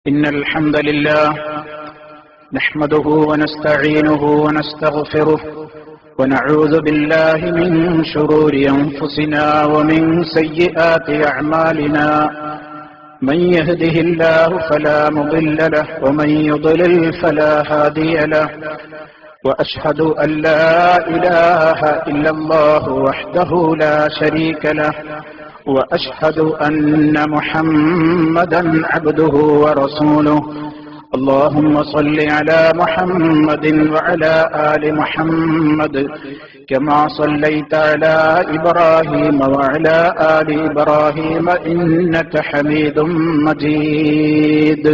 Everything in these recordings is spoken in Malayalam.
إن الحمد لله نحمده ونستعينه ونستغفره ونعوذ بالله من شرور أنفسنا ومن سيئات أعمالنا من يهده الله فلا مضل له ومن يضلل فلا هادي له وأشهد أن لا إله إلا الله وحده لا شريك له وأشهد أن محمدا عبده ورسوله اللهم صل على محمد وعلى آل محمد كما صليت على إبراهيم وعلى آل إبراهيم إنك حميد مجيد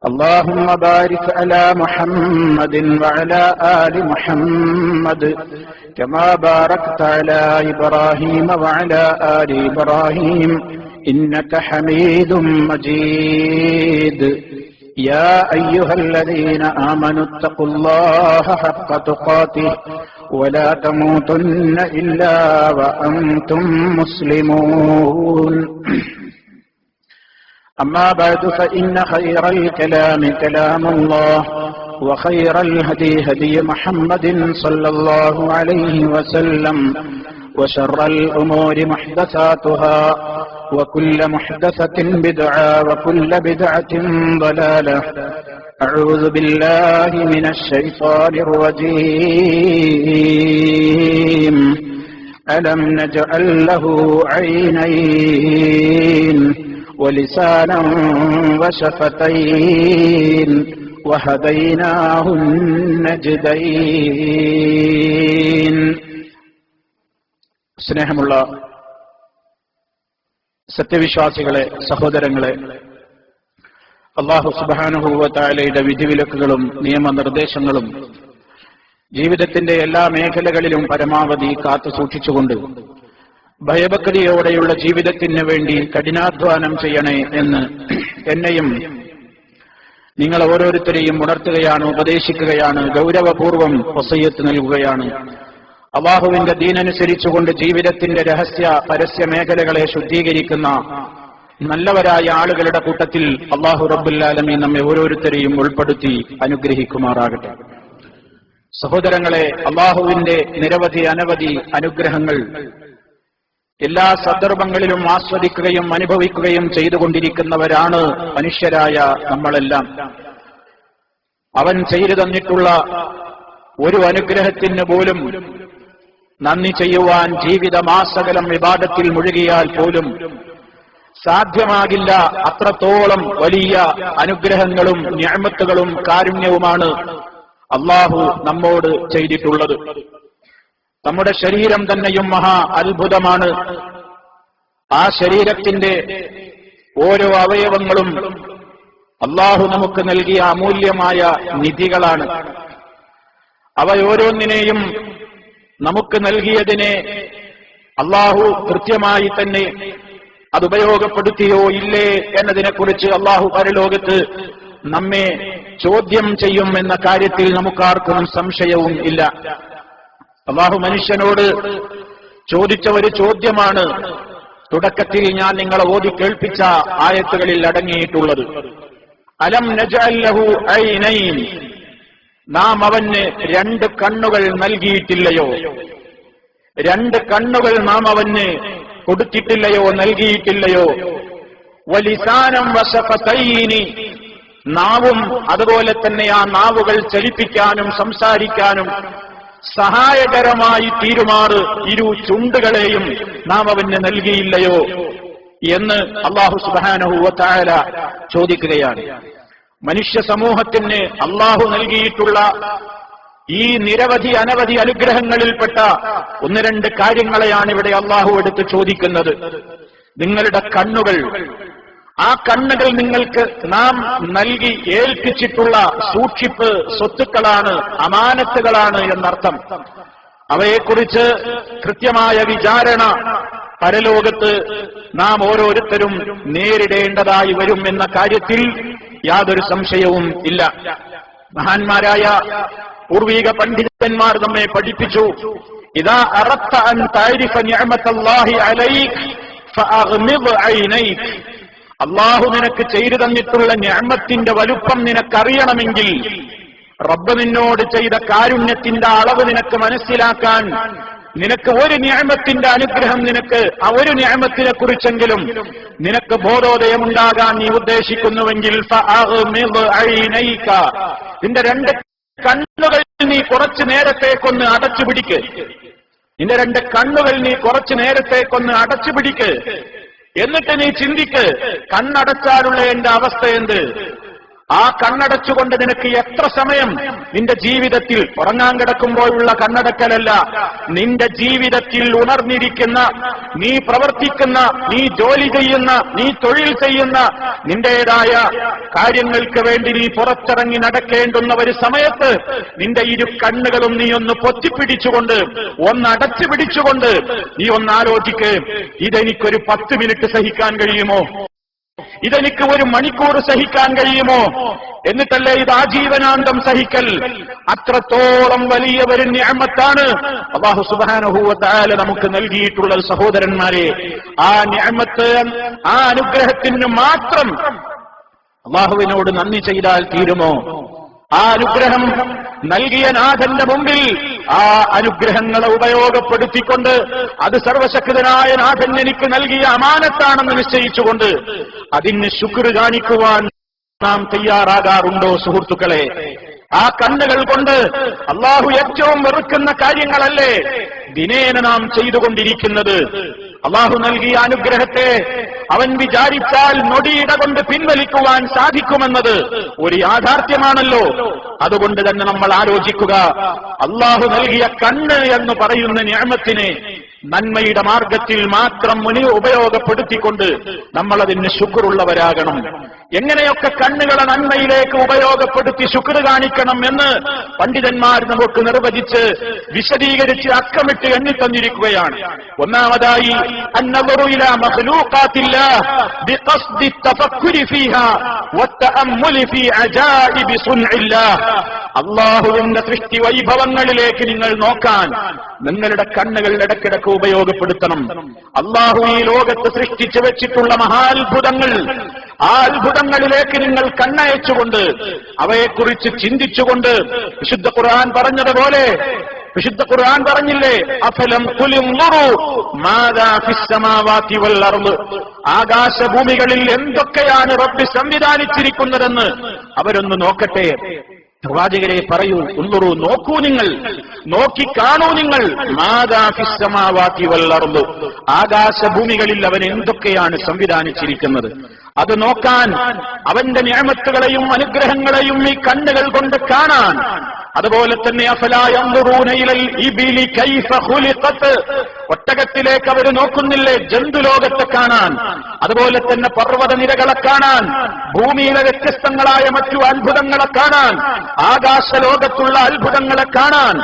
اللهم بارك على محمد وعلى آل محمد كما باركت على إبراهيم وعلى آل إبراهيم إنك حميد مجيد يا أيها الذين آمنوا اتقوا الله حق تقاته ولا تموتن إلا وأنتم مسلمون أما بعد فإن خير الكلام كلام الله وخير الهدي هدي محمد صلى الله عليه وسلم وشر الأمور محدثاتها وكل محدثة بدعة وكل بدعة ضلالة أعوذ بالله من الشيطان الرجيم ألم نجعل له عينين ولسانا وشفتين وهديناه النجدين. സ്നേഹമുള്ള സത്യവിശ്വാസികളെ, സഹോദരങ്ങളെ, അല്ലാഹു സുബ്ഹാനഹു വ തആലയുടെ വിധിവിലക്കുകളും നിയമനിർദ്ദേശങ്ങളും ജീവിതത്തിന്റെ എല്ലാ മേഖലകളിലും പരമാവധി കാത്തു സൂക്ഷിച്ചുകൊണ്ട് ഭയഭക്തിയോടെയുള്ള ജീവിതത്തിന് വേണ്ടി കഠിനാധ്വാനം ചെയ്യണേ എന്ന് എന്നെയും നിങ്ങൾ ഓരോരുത്തരെയും ഉണർത്തുകയാണ്, ഉപദേശിക്കുകയാണ്, ഗൗരവപൂർവം വസിയ്യത്ത് നൽകുകയാണ്. അല്ലാഹുവിന്റെ ദീനനുസരിച്ചുകൊണ്ട് ജീവിതത്തിന്റെ രഹസ്യ പരസ്യ മേഖലകളെ ശുദ്ധീകരിക്കുന്ന നല്ലവരായ ആളുകളുടെ കൂട്ടത്തിൽ അല്ലാഹു റബ്ബുൽ ആലമീൻ നമ്മെ ഓരോരുത്തരെയും ഉൾപ്പെടുത്തി അനുഗ്രഹിക്കുമാറാകട്ടെ. സഹോദരങ്ങളെ, അല്ലാഹുവിന്റെ നിരവധി അനവധി അനുഗ്രഹങ്ങൾ എല്ലാ സന്ദർഭങ്ങളിലും ആസ്വദിക്കുകയും അനുഭവിക്കുകയും ചെയ്തുകൊണ്ടിരിക്കുന്നവരാണ് മനുഷ്യരായ നമ്മളെല്ലാം. അവൻ ചെയ്തു തന്നിട്ടുള്ള ഒരു അനുഗ്രഹത്തിന് പോലും നന്ദി ചെയ്യുവാൻ ജീവിതമാസകലം ഇബാദത്തിൽ മുഴുകിയാൽ പോലും സാധ്യമാകില്ല. അത്രത്തോളം വലിയ അനുഗ്രഹങ്ങളും നിഅമത്തുകളും കാരുണ്യവുമാണ് അല്ലാഹു നമ്മോട് ചെയ്തിട്ടുള്ളത്. നമ്മുടെ ശരീരം തന്നെയും മഹാ അത്ഭുതമാണ്. ആ ശരീരത്തിന്റെ ഓരോ അവയവങ്ങളും അല്ലാഹു നമുക്ക് നൽകിയ അമൂല്യമായ നിധികളാണ്. അവയോരോന്നിനെയും നമുക്ക് നൽകിയതിനെ അല്ലാഹു കൃത്യമായി തന്നെ അത് ഉപയോഗപ്പെടുത്തിയോ ഇല്ലേ എന്നതിനെക്കുറിച്ച് അല്ലാഹു പരലോകത്ത് നമ്മെ ചോദ്യം ചെയ്യും എന്ന കാര്യത്തിൽ നമുക്കാർക്കും സംശയവും ഇല്ല. അല്ലാഹു മനുഷ്യനോട് ചോദിച്ച ഒരു ചോദ്യമാണ് തുടക്കത്തിൽ ഞാൻ നിങ്ങളെ ഓതി കേൾപ്പിച്ച ആയത്തുകളിൽ അടങ്ങിയിട്ടുള്ളത്. അലം നജഅൽ ലഹു ഐനൈൻ, നാം അവന് രണ്ട് കണ്ണുകൾ നൽകിയിട്ടില്ലയോ? രണ്ട് കണ്ണുകൾ നാം അവന് കൊടുത്തിട്ടില്ലയോ, നൽകിയിട്ടില്ലയോ? വലിസാനം വശഫതൈനി, നാവും അതുപോലെ തന്നെ ആ നാവുകൾ ചലിപ്പിക്കാനും സംസാരിക്കാനും സഹായകരമായി തീരുമാറ് ഇരു ചുണ്ടുകളെയും നാം അവന് നൽകിയില്ലയോ എന്ന് അല്ലാഹു സുബ്ഹാനഹു വ തആല ചോദിക്കുകയാണ്. മനുഷ്യ സമൂഹത്തിന് അല്ലാഹു നൽകിയിട്ടുള്ള ഈ നിരവധി അനവധി അനുഗ്രഹങ്ങളിൽപ്പെട്ട ഒന്ന് രണ്ട് കാര്യങ്ങളെയാണ് ഇവിടെ അല്ലാഹു എടുത്ത് ചോദിക്കുന്നത്. നിങ്ങളുടെ കണ്ണുകൾ, ആ കണ്ണുകൾ നിങ്ങൾക്ക് നാം നൽകി ഏൽപ്പിച്ചിട്ടുള്ള സൂക്ഷിപ്പ് സ്വത്തുക്കളാണ്, അമാനത്തുകളാണ് എന്നർത്ഥം. അവയെക്കുറിച്ച് കൃത്യമായ വിചാരണ പരലോകത്ത് നാം ഓരോരുത്തരും നേരിടേണ്ടതായി വരും എന്ന കാര്യത്തിൽ യാതൊരു സംശയവും ഇല്ല. മഹാന്മാരായ പൂർവീക പണ്ഡിതന്മാർ നമ്മെ പഠിപ്പിച്ചു, ഇദാ അറദ്ത അൻ തഅരിഫ നിഅമത്തല്ലാഹി അലൈക ഫഅഗ്മിദ് ഐനൈക, അള്ളാഹു നിനക്ക് ചെയ്തു തന്നിട്ടുള്ള നിഅമത്തിന്റെ വലുപ്പം നിനക്കറിയണമെങ്കിൽ, റബ്ബ് നിന്നോട് ചെയ്ത കാരുണ്യത്തിന്റെ അളവ് നിനക്ക് മനസ്സിലാക്കാൻ, നിനക്ക് ഒരു നിഅമത്തിന്റെ അനുഗ്രഹം, നിനക്ക് ആ ഒരു നിഅമത്തിനെ കുറിച്ചെങ്കിലും നിനക്ക് ബോധോദയമുണ്ടാകാൻ നീ ഉദ്ദേശിക്കുന്നുവെങ്കിൽ ഫഅഗ്മിദ് ഐനൈക, നിന്റെ രണ്ട് കണ്ണുകൾ നീ കുറച്ചു നേരത്തേക്കൊന്ന് അടച്ചുപിടിക്ക്. നിന്റെ രണ്ട് കണ്ണുകൾ നീ കുറച്ചു നേരത്തേക്കൊന്ന് അടച്ചുപിടിക്ക്. എന്നിട്ട് നീ ചിന്തിക്ക്, കണ്ണടച്ചാലുള്ള എന്റെ അവസ്ഥ എന്ത്? ആ കണ്ണടച്ചുകൊണ്ട് നിനക്ക് എത്ര സമയം നിന്റെ ജീവിതത്തിൽ, ഉറങ്ങാൻ കിടക്കുമ്പോഴുള്ള കണ്ണടക്കലല്ല, നിന്റെ ജീവിതത്തിൽ ഉണർന്നിരിക്കുന്ന, നീ പ്രവർത്തിക്കുന്ന, നീ ജോലി ചെയ്യുന്ന, നീ തൊഴിൽ ചെയ്യുന്ന, നിന്റേതായ കാര്യങ്ങൾക്ക് വേണ്ടി നീ പുറത്തിറങ്ങി നടക്കേണ്ടുന്ന ഒരു സമയത്ത് നിന്റെ ഇരു കണ്ണുകളും നീ ഒന്ന് പൊത്തിപ്പിടിച്ചുകൊണ്ട്, ഒന്ന് അടച്ചു പിടിച്ചുകൊണ്ട് നീ ഒന്ന് ആലോചിക്ക്, ഇതെനിക്കൊരു 10 മിനിറ്റ് സഹിക്കാൻ കഴിയുമോ? ഇതെനിക്ക് 1 മണിക്കൂർ സഹിക്കാൻ കഴിയുമോ? എന്നിട്ടല്ലേ ഇത് ആജീവനാന്തം സഹിക്കൽ. അത്രത്തോളം വലിയ ഒരു നിഅമത്താണ് അല്ലാഹു സുബ്ഹാനഹു വ തആല നമുക്ക് നൽകിയിട്ടുള്ളത്. സഹോദരന്മാരെ, ആ നിഅമത്ത്, ആ അനുഗ്രഹത്തിന് മാത്രം അല്ലാഹുവിനോട് നന്ദി ചെയ്താൽ തീരുമോ? ആ അനുഗ്രഹം നൽകിയ നാഥന്റെ മുമ്പിൽ ആ അനുഗ്രഹങ്ങളെ ഉപയോഗപ്പെടുത്തിക്കൊണ്ട്, അത് സർവശക്തനായ നാഥൻ എനിക്ക് നൽകിയ അമാനത്താണെന്ന് നിശ്ചയിച്ചുകൊണ്ട് അതിന് ശുക്ർ കാണിക്കുവാൻ നാം തയ്യാറാകാറുണ്ടോ സുഹൃത്തുക്കളെ? ആ കണ്ണുകൾ കൊണ്ട് അള്ളാഹു ഏറ്റവും വെറുക്കുന്ന കാര്യങ്ങളല്ലേ ദിനേന നാം ചെയ്തുകൊണ്ടിരിക്കുന്നത്? അള്ളാഹു നൽകിയ അനുഗ്രഹത്തെ അവൻ വിചാരിച്ചാൽ നൊടിയിട കൊണ്ട് പിൻവലിക്കുവാൻ സാധിക്കുമെന്നത് ഒരു യാഥാർത്ഥ്യമാണല്ലോ. അതുകൊണ്ട് തന്നെ നമ്മൾ ആലോചിക്കുക, അള്ളാഹു നൽകിയ കണ്ണ് എന്ന് പറയുന്ന നിഅമത്തിനെ നന്മയുടെ മാർഗത്തിൽ മാത്രം ഉപയോഗപ്പെടുത്തിക്കൊണ്ട് നമ്മൾ അതിന് ശുക്റുള്ളവരാകണം. എങ്ങനെയൊക്കെ കണ്ണുകളെ നന്മയിലേക്ക് ഉപയോഗപ്പെടുത്തി ശുക്ർ കാണിക്കണം എന്ന് പണ്ഡിതന്മാർ നമുക്ക് നിർവചിച്ച് വിശദീകരിച്ച് അക്കമിട്ട് എണ്ണിത്തന്നിരിക്കുകയാണ്. ഒന്നാമതായി അന്നദറു ഇലാ മഖ്ലൂഖാത്തില്ലാഹ് ബിഖസ്ദി തഫക്കുരി ഫീഹാ വത്തഅമ്മുലി ഫീ അജായിബി സുൻഇല്ലാഹ്. അല്ലാഹുവിന്റെ സൃഷ്ടി വൈഭവങ്ങളിലേക്ക് നിങ്ങൾ നോക്കാൻ നിങ്ങളുടെ കണ്ണുകൾ ഇടയ്ക്കിടയ്ക്ക് ഉപയോഗപ്പെടുത്തണം. അല്ലാഹു ഈ ലോകത്ത് സൃഷ്ടിച്ചു വെച്ചിട്ടുള്ള മഹാത്ഭുതങ്ങൾ, ആ അത്ഭുതങ്ങളിലേക്ക് നിങ്ങൾ കണ്ണയച്ചുകൊണ്ട് അവയെക്കുറിച്ച് ചിന്തിച്ചുകൊണ്ട്, വിശുദ്ധ ഖുർആൻ പറഞ്ഞതുപോലെ, വിശുദ്ധ ഖുർആൻ പറഞ്ഞില്ലേ, അഫലം ഖുലിൻദുറു മാദാ ഫിസ് സമാവാതി വൽ അർദ്, ആകാശഭൂമികളിൽ എന്തൊക്കെയാണ് റബ്ബ് സംവിധാനിച്ചിരിക്കുന്നതെന്ന് അവരൊന്ന് നോക്കട്ടെ. പ്രവാചകരെ പറയൂ, ഉള്ളുറു, നോക്കൂ, നിങ്ങൾ നോക്കിക്കാണൂ, നിങ്ങൾ മാദാ ഫിസ് സമാവാതി വൽ അർദ്, ആകാശഭൂമികളിൽ അവൻ എന്തൊക്കെയാണ് സംവിധാനിച്ചിരിക്കുന്നത് അത് നോക്കാൻ, അവന്റെ നിഅമത്തുകളെയും അനുഗ്രഹങ്ങളെയും ഈ കണ്ണുകൾ കൊണ്ട് കാണാൻ. അതുപോലെ തന്നെ അഫലാ യൻദുറൂന ഇലൽ ഇബിലി കൈഫ ഖുലിഖത്, ഒട്ടകത്തിലേക്ക് അവർ നോക്കുന്നില്ലേ ജന്തുലോകത്തെ കാണാൻ? അതുപോലെ തന്നെ പർവ്വതനിരകളെ കാണാൻ, ഭൂമിയിലെ വ്യത്യസ്തങ്ങളായ മറ്റു അത്ഭുതങ്ങളെ കാണാൻ, ആകാശലോകത്തുള്ള അത്ഭുതങ്ങളെ കാണാൻ,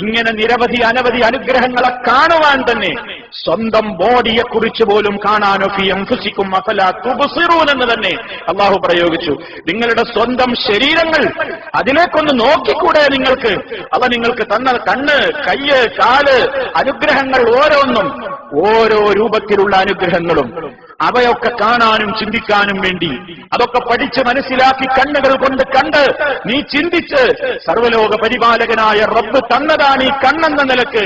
ഇങ്ങനെ നിരവധി അനവധി അനുഗ്രഹങ്ങളെ കാണുവാൻ തന്നെ സ്വന്തം ബോഡിയെ കുറിച്ച് പോലും കാണാനോ ഫീ അൻഫുസികും അഫലാ തുബ്സിറൂൻ എന്ന് തന്നെ അള്ളാഹു പ്രയോഗിച്ചു. നിങ്ങളുടെ സ്വന്തം ശരീരങ്ങൾ, അതിലേക്കൊന്ന് നോക്കിക്കൂടെ നിങ്ങൾക്ക്? അവ നിങ്ങൾക്ക് തന്ന കണ്ണ്, കയ്യ്, കാല്, അനുഗ്രഹങ്ങൾ ഓരോന്നും ഓരോ രൂപത്തിലുള്ള അനുഗ്രഹങ്ങളും, അവയൊക്കെ കാണാനും ചിന്തിക്കാനും വേണ്ടി, അതൊക്കെ പഠിച്ച് മനസ്സിലാക്കി കണ്ണുകൾ കൊണ്ട് കണ്ട് നീ ചിന്തിച്ച് സർവ്വലോക പരിപാലകനായ റബ്ബ് തന്നതാണ് ഈ കണ്ണെന്ന നിലക്ക്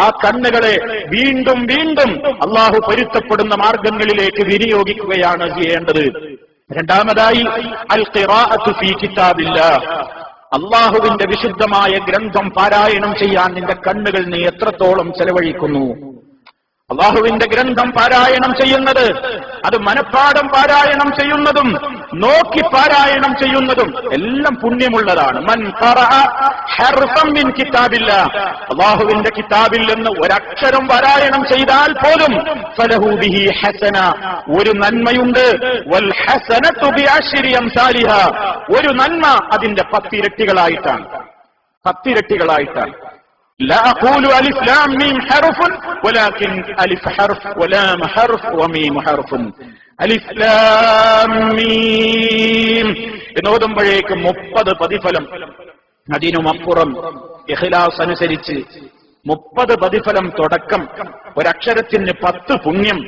ആ കണ്ണുകളെ വീണ്ടും വീണ്ടും അള്ളാഹു പൊരുത്തപ്പെടുന്ന മാർഗങ്ങളിലേക്ക് വിനിയോഗിക്കുകയാണ് ചെയ്യേണ്ടത്. രണ്ടാമതായി അൽ ഖിറാഅത്തു ഫീ കിതാബില്ലാഹ്, അള്ളാഹുവിന്റെ വിശുദ്ധമായ ഗ്രന്ഥം പാരായണം ചെയ്യാൻ നിന്റെ കണ്ണുകൾ നീ എത്രത്തോളം ചെലവഴിക്കുന്നു? അള്ളാഹുവിന്റെ ഗ്രന്ഥം പാരായണം ചെയ്യുന്നത്, അത് മനഃപ്പാഠം പാരായണം ചെയ്യുന്നതും നോക്കി പാരായണം ചെയ്യുന്നതും എല്ലാം പുണ്യമുള്ളതാണ്. മൻ ഖറഅ ഹർഫൻ മിൻ കിതാബില്ലാഹ്, അള്ളാഹുവിന്റെ കിതാബിൽ നിന്ന് ഒരക്ഷരം പാരായണം ചെയ്താൽ പോലും ഫലഹു ബിഹി ഹസന, ഒരു നന്മയുണ്ട്. വൽ ഹസനതു ബിഅശ്രി അംസാലിഹാ, ഒരു നന്മ അതിന്റെ 10 ഇരട്ടികളായിട്ടാണ്. 10 ഇരട്ടികളായിട്ടാണ്. لا أقول ألف لام ميم حرف ولكن ألف حرف ولام حرف وميم حرف. അലിഫ് ലാം മീം എന്നോതുമ്പോഴേക്ക് 30 പ്രതിഫലം, അതിനുമപ്പുറം ഇഖ്ലാസ് അനുസരിച്ച് 30 പ്രതിഫലം തുടക്കം, ഒരക്ഷരത്തിന് 10 പുണ്യം.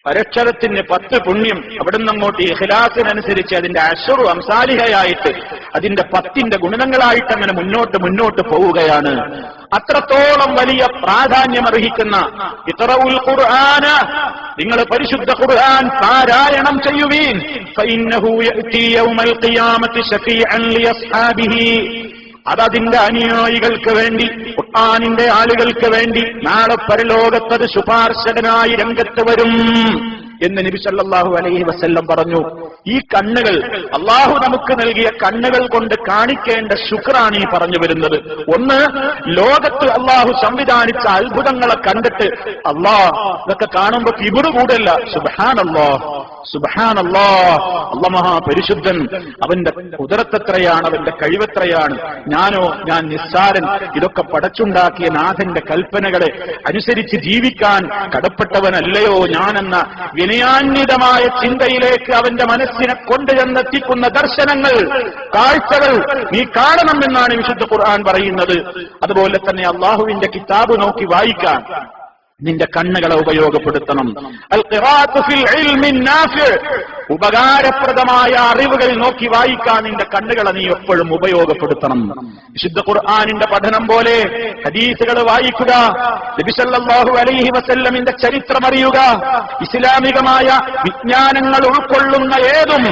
ഒരക്ഷരത്തിന് 10 പുണ്യം. അവിടുന്ന് അങ്ങോട്ട് ഇഖ്ലാസിനനുസരിച്ച് അതിന്റെ അശ്റു അംസാലിഹയായിട്ട് അതിന്റെ 10ന്റെ ഗുണങ്ങളായിട്ട് അങ്ങനെ മുന്നോട്ട് പോവുകയാണ്. അത്രത്തോളം വലിയ പ്രാധാന്യമർഹിക്കുന്ന ഇഖ്റഉൽ ഖുർആന, നിങ്ങൾ പരിശുദ്ധ ഖുർആൻ പാരായണം ചെയ്യുവീൻ. ഫഇന്നഹു യഅതി യൗമൽ ഖിയാമത്തി ശഫീഅൻ ലിഅസ്ഹാബിഹി, അതതിന്റെ അനുയായികൾക്ക് വേണ്ടി, ഖുർആനിന്റെ ആളുകൾക്ക് വേണ്ടി നാളെ പരലോകത്തത് ശുപാർശകനായി രംഗത്ത് വരും എന്ന് നബി സല്ലല്ലാഹു അലൈഹി വസല്ലം പറഞ്ഞു. ഈ കണ്ണുകൾ, അള്ളാഹു നമുക്ക് നൽകിയ കണ്ണുകൾ കൊണ്ട് കാണിക്കേണ്ട ശുക്റാണ് ഈ പറഞ്ഞു വരുന്നത്. ഒന്ന്, ലോകത്ത് അള്ളാഹു സംവിധാനിച്ച അത്ഭുതങ്ങളെ കണ്ടിട്ട് ഇതൊക്കെ കാണുമ്പോ കിബിറ് കൂടല്ല. സുബ്ഹാനല്ലാഹ്, സുബ്ഹാനല്ലാഹ്, അല്ലാഹ് മഹാപരിശുദ്ധൻ, അവന്റെ കുദറത്തെത്രയാണ്, അവന്റെ കഴിവെത്രയാണ്, ഞാൻ നിസ്സാരൻ, ഇതൊക്കെ പടച്ചുണ്ടാക്കിയ നാഥന്റെ കൽപ്പനകളെ അനുസരിച്ച് ജീവിക്കാൻ കടപ്പെട്ടവനല്ലയോ ഞാനെന്ന വിനയാന്വിതമായ ചിന്തയിലേക്ക് അവന്റെ മനസ്സിനെ കൊണ്ടുചെന്നെത്തിക്കുന്ന ദർശനങ്ങൾ, കാഴ്ചകൾ നീ കാണണമെന്നാണ് വിശുദ്ധ ഖുർആൻ പറയുന്നത്. അതുപോലെ തന്നെ അള്ളാഹുവിന്റെ കിതാബ് നോക്കി വായിക്കാൻ നിന്റെ കണ്ണുകളെ ഉപയോഗപ്പെടുത്തണം. അൽ ഖിറാഅത്തു ഫിൽ ഇൽമി നാഫി, ഉപകാരപ്രദമായ അറിവുകൾ നോക്കി വായിക്കാൻ നിന്റെ കണ്ണുകളെ നീ എപ്പോഴും ഉപയോഗപ്പെടുത്തണം. വിശുദ്ധ ഖുർആനിന്റെ പഠനം പോലെ ഹദീസുകൾ വായിക്കുക, നബി സല്ലല്ലാഹു അലൈഹി വസല്ലമിന്റെ ചരിത്രം അറിയുക, ഇസ്ലാമികമായ വിജ്ഞാനങ്ങൾ ഉൾക്കൊള്ളുന്ന ഏതും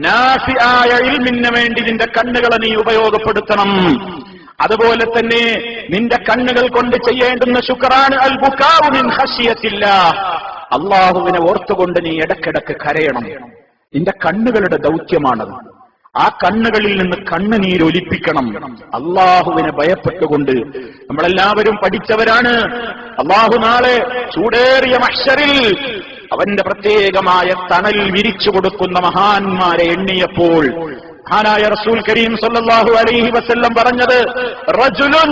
നാഫിആയ ഇൽമിന് വേണ്ടി നിന്റെ കണ്ണുകളെ നീ ഉപയോഗപ്പെടുത്തണം. അതുപോലെ തന്നെ നിന്റെ കണ്ണുകൾ കൊണ്ട് ചെയ്യേണ്ടുന്ന ശുക്റാണ് അൽ ബുകാഉ മിൻ ഖശിയത്തില്ലാഹ്, അല്ലാഹുവിനെ ഓർത്തുകൊണ്ട് നീ ഇടക്കിടക്ക് കരയണം. നിന്റെ കണ്ണുകളുടെ ദൗത്യമാണത്. ആ കണ്ണുകളിൽ നിന്ന് കണ്ണുനീരൊലിപ്പിക്കണം. അല്ലാഹുവിനെ ഭയപ്പെട്ടുകൊണ്ട്. നമ്മളെല്ലാവരും പഠിച്ചവരാണ്. അല്ലാഹു നാളെ ചൂടേറിയ മഹ്ശറിൽ അവന്റെ പ്രത്യേകമായ തണൽ വിരിച്ചു കൊടുക്കുന്ന മഹാന്മാരെ എണ്ണിയപ്പോൾ മഹാനായ റസൂൽ കരീം സല്ലല്ലാഹു അലൈഹി വസല്ലം പറഞ്ഞത്, റജുലുൻ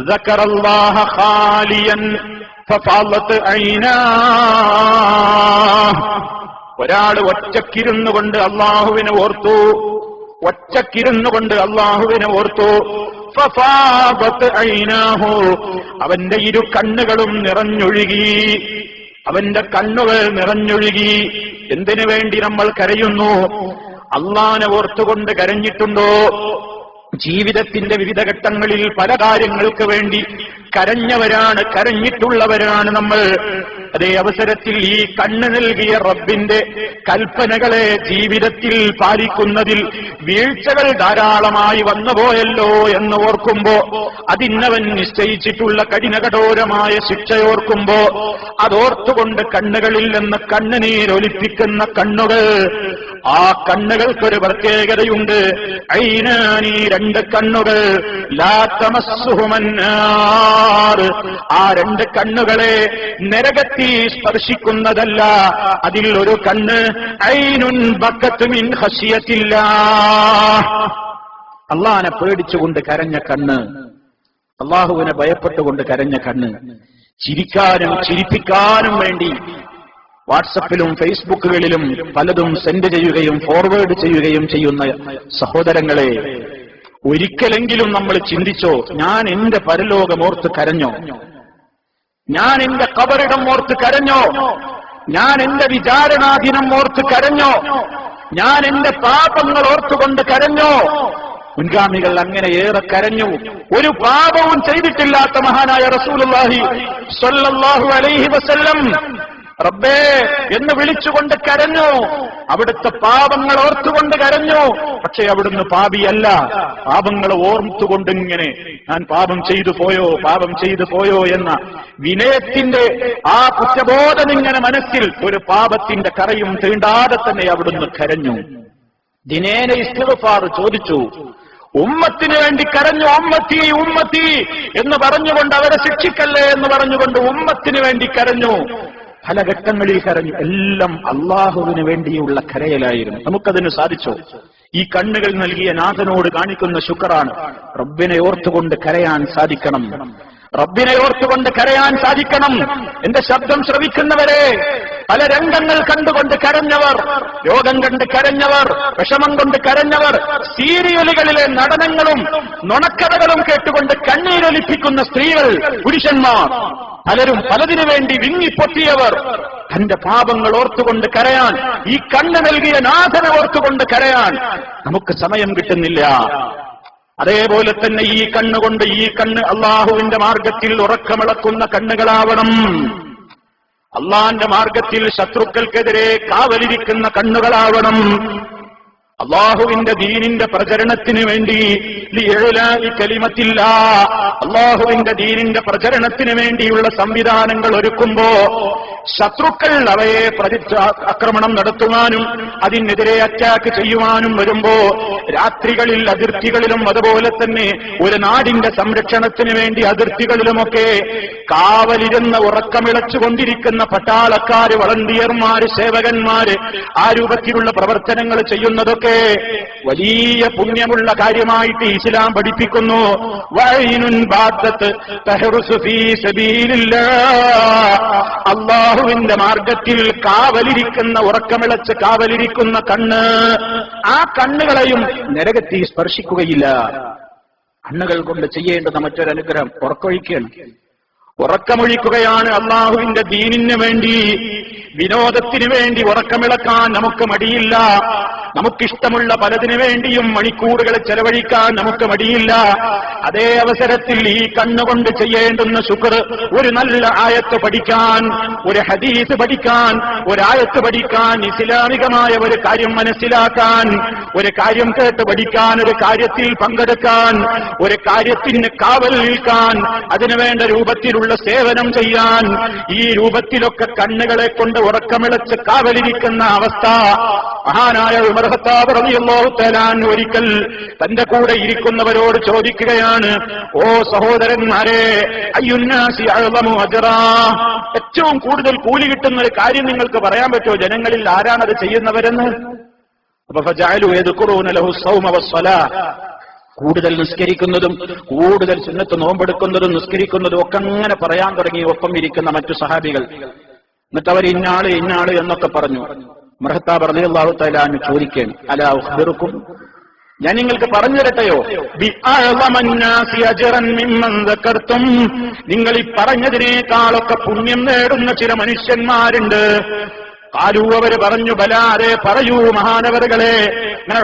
സക്കറല്ലാഹ ഖാലിയൻ ഫഫാളത് ഐനാഹ്, ഒരാൾ ഒറ്റക്കിരുന്നു കൊണ്ട് അല്ലാഹുവിനെ ഓർത്തു, ഫഫാളത് ഐനാഹു, അവന്റെ ഇരു കണ്ണുകളും നിറഞ്ഞൊഴുകി. എന്തിനു വേണ്ടി നമ്മൾ കരയുന്നു? അള്ളാനെ ഓർത്തുകൊണ്ട് കരഞ്ഞിട്ടുണ്ടോ? ജീവിതത്തിന്റെ വിവിധ ഘട്ടങ്ങളിൽ പല കാര്യങ്ങൾക്ക് വേണ്ടി കരഞ്ഞിട്ടുള്ളവരാണ് നമ്മൾ. അതേ അവസരത്തിൽ ഈ കണ്ണ് നൽകിയ റബ്ബിന്റെ കൽപ്പനകളെ ജീവിതത്തിൽ പാലിക്കുന്നതിൽ വീഴ്ചകൾ ധാരാളമായി വന്നുപോയല്ലോ എന്ന് ഓർക്കുമ്പോ, അതിന്നവൻ നിശ്ചയിച്ചിട്ടുള്ള കഠിനകഠോരമായ ശിക്ഷയോർക്കുമ്പോ, അതോർത്തുകൊണ്ട് കണ്ണുകളിൽ നിന്ന് കണ്ണുനീരൊലിപ്പിക്കുന്ന കണ്ണുകൾ, ആ കണ്ണുകൾക്കൊരു പ്രത്യേകതയുണ്ട്. ഐനാനി, 2 കണ്ണുകൾ, ലാ തമസ്സുഹുമന്നാർ, ആ 2 കണ്ണുകളെ നരകത്തിൽ സ്പർശിക്കുന്നതല്ല. അതിൽ ഒരു കണ്ണ് ഐനുൻ ബക്കത്ത് മിൻ ഖശിയത്തില്ലാഹ്, അള്ളാഹനെ പേടിച്ചുകൊണ്ട് കരഞ്ഞ കണ്ണ്, അള്ളാഹുവിനെ ഭയപ്പെട്ടുകൊണ്ട് കരഞ്ഞ കണ്ണ്. ചിരിക്കാനും ചിരിപ്പിക്കാനും വേണ്ടി വാട്സപ്പിലും ഫേസ്ബുക്കുകളിലും പലതും സെൻഡ് ചെയ്യുകയും ഫോർവേഡ് ചെയ്യുകയും ചെയ്യുന്ന സഹോദരങ്ങളെ, ഒരിക്കലെങ്കിലും നമ്മൾ ചിന്തിച്ചോ, ഞാൻ എന്റെ പരലോകമോർത്ത് കരഞ്ഞോ? ഞാൻ എന്റെ ഖബറിടം ഓർത്ത് കരഞ്ഞോ? ഞാൻ എന്റെ വിചാരണാദിനം ഓർത്ത് കരഞ്ഞോ? ഞാൻ എന്റെ പാപങ്ങൾ ഓർത്തുകൊണ്ട് കരഞ്ഞോ? മുൻഗാമികൾ അങ്ങനെ ഏറെ കരഞ്ഞു. ഒരു പാപവും ചെയ്തിട്ടില്ലാത്ത മഹാനായ റസൂലുള്ളാഹി സ്വല്ലല്ലാഹു അലൈഹി വസല്ലം റബ്ബേ എന്ന് വിളിച്ചുകൊണ്ട് കരഞ്ഞു. അവിടുത്തെ പാപങ്ങൾ ഓർത്തുകൊണ്ട് കരഞ്ഞു. പക്ഷേ അവിടുന്ന് പാപിയല്ല. പാപങ്ങൾ ഓർത്തുകൊണ്ടിങ്ങനെ ഞാൻ പാപം ചെയ്തു പോയോ എന്ന വിനയത്തിന്റെ ആ കുറ്റബോധം ഇങ്ങനെ മനസ്സിൽ, ഒരു പാപത്തിന്റെ കറയും തീണ്ടാതെ തന്നെ അവിടുന്ന് കരഞ്ഞു. ദിനേന ഇസ്തിഗ്ഫാർ ചോദിച്ചു. ഉമ്മത്തിന് വേണ്ടി കരഞ്ഞു. ഉമ്മത്തി ഉമ്മത്തി എന്ന് പറഞ്ഞുകൊണ്ട്, അവരെ ശിക്ഷിക്കല്ലേ എന്ന് പറഞ്ഞുകൊണ്ട് ഉമ്മത്തിന് വേണ്ടി കരഞ്ഞു. പല ഘട്ടങ്ങളിൽ കരഞ്ഞു. എല്ലാം അള്ളാഹുവിന് വേണ്ടിയുള്ള കരയലായിരുന്നു. നമുക്കതിന് സാധിച്ചോ? ഈ കണ്ണുകൾ നൽകിയ നാഥനോട് കാണിക്കുന്ന ശുക്റാണ്. റബ്ബിനെ ഓർത്തുകൊണ്ട് കരയാൻ സാധിക്കണം. എന്റെ ശബ്ദം ശ്രവിക്കുന്നവരെ, പല രംഗങ്ങൾ കണ്ടുകൊണ്ട് കരഞ്ഞവർ, രോഗം കണ്ട് കരഞ്ഞവർ, വിഷമം കൊണ്ട് കരഞ്ഞവർ, സീരിയലുകളിലെ നടനങ്ങളും നുണക്കഥകളും കേട്ടുകൊണ്ട് കണ്ണീരൊലിപ്പിക്കുന്ന സ്ത്രീകൾ, പുരുഷന്മാർ, പലരും പലതിനു വേണ്ടി വിങ്ങിപ്പൊട്ടിയവർ, തന്റെ പാപങ്ങൾ ഓർത്തുകൊണ്ട് കരയാൻ, ഈ കണ്ണ് നൽകിയ നാഥനെ ഓർത്തുകൊണ്ട് കരയാൻ നമുക്ക് സമയം കിട്ടുന്നില്ല. അതേപോലെ തന്നെ ഈ കണ്ണുകൊണ്ട്, ഈ കണ്ണ് അള്ളാഹുവിന്റെ മാർഗത്തിൽ ഉറക്കമിളക്കുന്ന കണ്ണുകളാവണം. അള്ളാന്റെ മാർഗത്തിൽ ശത്രുക്കൾക്കെതിരെ കാവലിരിക്കുന്ന കണ്ണുകളാവണം. അള്ളാഹുവിന്റെ ദീനിന്റെ പ്രചരണത്തിന് വേണ്ടി കലിമത്തില്ലാ, അള്ളാഹുവിന്റെ ദീനിന്റെ പ്രചരണത്തിന് വേണ്ടിയുള്ള സംവിധാനങ്ങൾ ഒരുക്കുമ്പോ ശത്രുക്കൾ അവയെ ആക്രമണം നടത്തുവാനും അതിനെതിരെ അറ്റാക്ക് ചെയ്യുവാനും വരുമ്പോ രാത്രികളിൽ അതിർത്തികളിലും അതുപോലെ തന്നെ ഒരു നാടിന്റെ സംരക്ഷണത്തിന് വേണ്ടി അതിർത്തികളിലുമൊക്കെ കാവലിരുന്ന് ഉറക്കമിളച്ചുകൊണ്ടിരിക്കുന്ന പട്ടാളക്കാര്, വളണ്ടിയർമാര്, സേവകന്മാര് ആ രൂപത്തിലുള്ള പ്രവർത്തനങ്ങൾ ചെയ്യുന്നതൊക്കെ വലിയ പുണ്യമുള്ള കാര്യമായിട്ട് ഇസ്ലാം പഠിപ്പിക്കുന്നു. വൈനുൻ ബാത്തത്ത് തഹറുസു ഫീ സബീലില്ലാഹ്, അല്ലാഹുവിന്റെ മാർഗത്തിൽ കാവലിരിക്കുന്ന, ഉറക്കമിളച്ച് കാവലിരിക്കുന്ന കണ്ണ്, ആ കണ്ണുകളെയും നരകത്തിൽ സ്പർശിക്കുകയില്ല. കണ്ണുകൾ കൊണ്ട് ചെയ്യേണ്ടുന്ന മറ്റൊരനുഗ്രഹം ഉറക്കൊഴിക്കുകയാണ്. ഉറക്കമൊഴിക്കുകയാണ്. അള്ളാഹുവിന്റെ ദീനിന് വേണ്ടി, വിനോദത്തിന് വേണ്ടി ഉറക്കമിളക്കാൻ നമുക്ക് മടിയില്ല. നമുക്കിഷ്ടമുള്ള പലതിനു വേണ്ടിയും മണിക്കൂറുകൾ ചെലവഴിക്കാൻ നമുക്ക് മടിയില്ല. അതേ അവസരത്തിൽ ഈ കണ്ണുകൊണ്ട് ചെയ്യേണ്ടുന്ന ശുക്ർ, ഒരു നല്ല ആയത്ത് പഠിക്കാൻ, ഒരു ഹദീസ് പഠിക്കാൻ, ഒരായത്ത് പഠിക്കാൻ, ഇസ്ലാമികമായ ഒരു കാര്യം മനസ്സിലാക്കാൻ, ഒരു കാര്യം കേട്ട് പഠിക്കാൻ, ഒരു കാര്യത്തിൽ പങ്കെടുക്കാൻ, ഒരു കാര്യത്തിന് കാവൽ നിൽക്കാൻ, അതിനുവേണ്ട രൂപത്തിലുള്ള സേവനം ചെയ്യാൻ, ഈ രൂപത്തിലൊക്കെ കണ്ണുകളെ കൊണ്ട് ഉറക്കമിളച്ച് കാവലിരിക്കുന്ന അവസ്ഥ മഹാനായ ഉമർ ഖത്താബ് റളിയല്ലാഹു തആല അൻഹു ഒരിക്കൽ തന്റെ കൂടെ ഇരിക്കുന്നവരോട് ചോദിക്കുകയാണ്, ഓ സഹോദരന്മാരെ, അയ്യുന്നാസി അഅ്ളമു അജ്റാ, ഏറ്റവും കൂടുതൽ കൂലി കിട്ടുന്ന ഒരു കാര്യം നിങ്ങൾക്ക് പറയാൻ പറ്റുമോ? ജനങ്ങളിൽ ആരാണത് ചെയ്യുന്നവരെന്ന്? അപ്പൊ ഫജഅലു യദ്കുറൂന ലഹു സ്വൗമ വസ്സലാ, കൂടുതൽ നിസ്കരിക്കുന്നതും കൂടുതൽ സുന്നത്ത് നോമ്പെടുക്കുന്നതും നിസ്കരിക്കുന്നതും ഒക്കെ അങ്ങനെ പറയാൻ തുടങ്ങി ഒപ്പം ഇരിക്കുന്ന മറ്റു സഹാബികൾ. എന്നിട്ട് അവർ ഇന്നാള് ഇന്നാള് എന്നൊക്കെ പറഞ്ഞു. ഉമർ ഖത്താബ് റളിയല്ലാഹു തആല അൻഹു ചോദിക്കുകയാണ്, അലാ ഉഖ്ബിറുക്കും, ഞാൻ നിങ്ങൾക്ക് പറഞ്ഞു തരട്ടെയോ, ബിഅഅ്ളമന്നാസി അജ്റൻ മിമ്മൻ ദക്കർതും, നിങ്ങൾ ഈ പറഞ്ഞതിനേക്കാളൊക്കെ പുണ്യം നേടുന്ന ചില മനുഷ്യന്മാരുണ്ട്. കാലു, അവര് പറഞ്ഞു, ബലാരെ പറയൂ മഹാനവറുകളെ.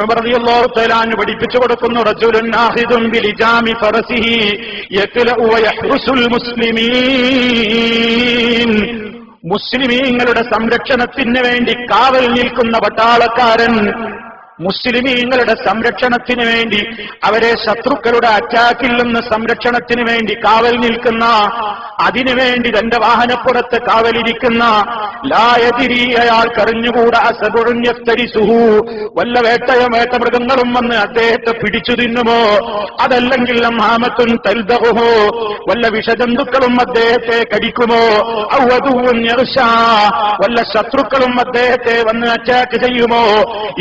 ഉമർ റളിയല്ലാഹു തആല അൻഹു പഠിപ്പിച്ചു കൊടുക്കുന്നു, റജുലുൻ ആഖിദുൻ ബിലിജാമി ഫറസിഹി യത്ലഉ വയഹ്റുസുൽ മുസ്ലിമീൻ, മുസ്ലിമീങ്ങളുടെ സംരക്ഷണത്തിന് വേണ്ടി കാവൽ നിൽക്കുന്ന പട്ടാളക്കാരൻ, മുസ്ലിമീങ്ങളുടെ സംരക്ഷണത്തിന് വേണ്ടി, അവരെ ശത്രുക്കളുടെ അറ്റാക്കിൽ നിന്ന് സംരക്ഷണത്തിന് വേണ്ടി കാവൽ നിൽക്കുന്ന, അതിനുവേണ്ടി തന്റെ വാഹനപ്പുറത്ത് കാവലിരിക്കുന്ന, ലായതിരി, അയാൾക്കറിഞ്ഞുകൂടാ, സബുഴ്യത്തരിസുഹു, വല്ല വേട്ടമൃഗങ്ങളും വന്ന് അദ്ദേഹത്തെ പിടിച്ചു തിന്നുമോ, അതല്ലെങ്കിൽ അംഹാമത്തുൻ തൽദഹുഹു, വല്ല വിഷജന്തുക്കളും അദ്ദേഹത്തെ കടിക്കുമോ, ഔവദുൻ യർശാ, വല്ല ശത്രുക്കളും അദ്ദേഹത്തെ വന്ന് അറ്റാക്ക് ചെയ്യുമോ,